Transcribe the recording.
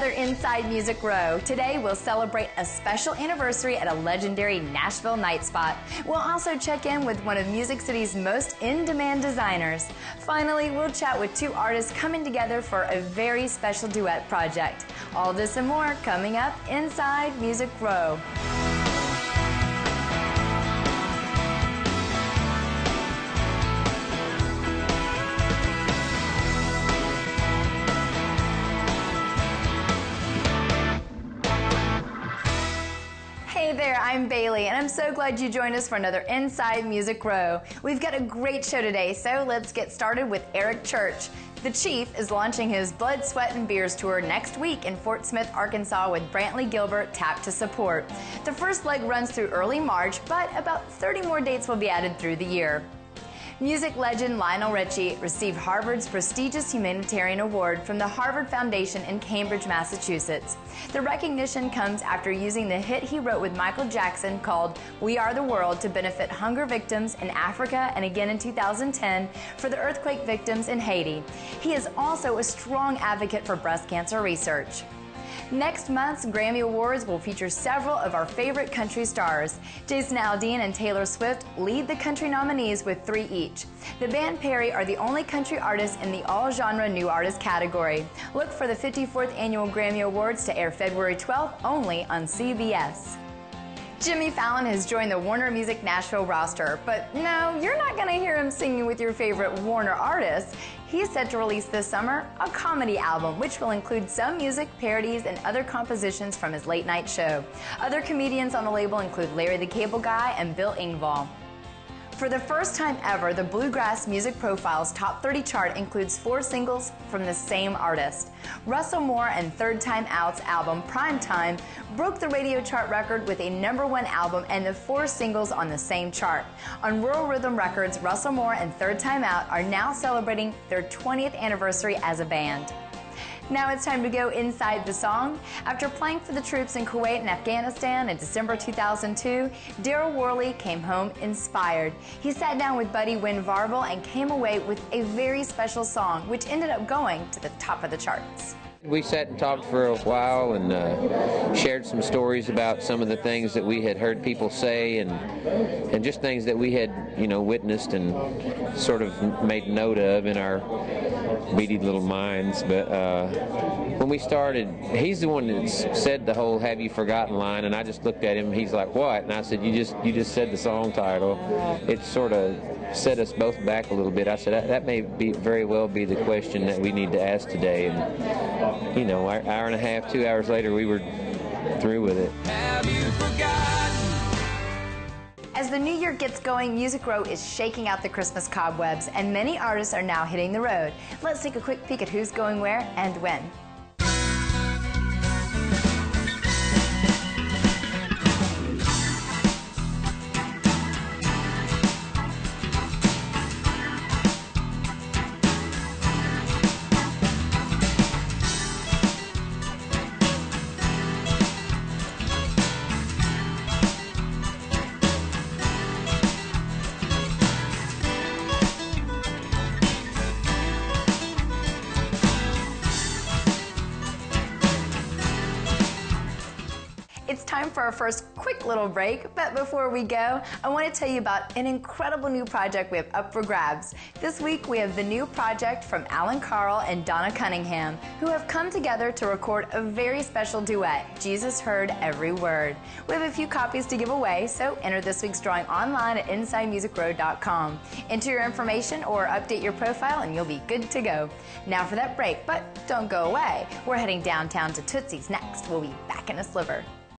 another Inside Music Row. Today we'll celebrate a special anniversary at a legendary Nashville night spot. We'll also check in with one of Music City's most in-demand designers. Finally, we'll chat with two artists coming together for a very special duet project. All this and more coming up Inside Music Row. Hey there, I'm Bailey, and I'm so glad you joined us for another Inside Music Row. We've got a great show today, so let's get started with Eric Church. The Chief is launching his Blood, Sweat, and Beers tour next week in Fort Smith, Arkansas with Brantley Gilbert tapped to support. The first leg runs through early March, but about 30 more dates will be added through the year. Music legend Lionel Richie received Harvard's prestigious humanitarian award from the Harvard Foundation in Cambridge, Massachusetts. The recognition comes after using the hit he wrote with Michael Jackson called "We Are the World" to benefit hunger victims in Africa and again in 2010 for the earthquake victims in Haiti. He is also a strong advocate for breast cancer research. Next month's Grammy Awards will feature several of our favorite country stars. Jason Aldean and Taylor Swift lead the country nominees with 3 each. The band Perry are the only country artists in the all-genre new artist category. Look for the 54th Annual Grammy Awards to air February 12th only on CBS. Jimmy Fallon has joined the Warner Music Nashville roster, but no, you're not going to hear him singing with your favorite Warner artists. He's set to release this summer a comedy album, which will include some music, parodies, and other compositions from his late-night show. Other comedians on the label include Larry the Cable Guy and Bill Engvall. For the first time ever, the Bluegrass Music Profiles Top 30 chart includes 4 singles from the same artist. Russell Moore and Third Time Out's album Prime Time broke the radio chart record with a #1 album and the 4 singles on the same chart. On Rural Rhythm Records, Russell Moore and Third Time Out are now celebrating their 20th anniversary as a band. Now it's time to go inside the song. After playing for the troops in Kuwait and Afghanistan in December 2002, Darryl Worley came home inspired. He sat down with buddy Win Varble and came away with a very special song, which ended up going to the top of the charts. We sat and talked for a while and shared some stories about some of the things that we had heard people say and just things that we had, witnessed and sort of made note of in our beady little minds. But when we started, he's the one that said the whole "Have you forgotten" line, and I just looked at him. He's like, "What?" And I said, "You just said the song title." It sort of set us both back a little bit. I said, that may very well be the question that we need to ask today. And, an hour and a half, 2 hours later, we were through with it. Have you forgotten? As the new year gets going, Music Row is shaking out the Christmas cobwebs, and many artists are now hitting the road. Let's take a quick peek at who's going where and when. It's time for our first quick little break, but before we go, I want to tell you about an incredible new project we have up for grabs. This week we have the new project from Alan Carl and Donna Cunningham, who have come together to record a very special duet, Jesus Heard Every Word. We have a few copies to give away, so enter this week's drawing online at InsideMusicRow.com. Enter your information or update your profile and you'll be good to go. Now for that break, but don't go away. We're heading downtown to Tootsie's next. We'll be back in a sliver.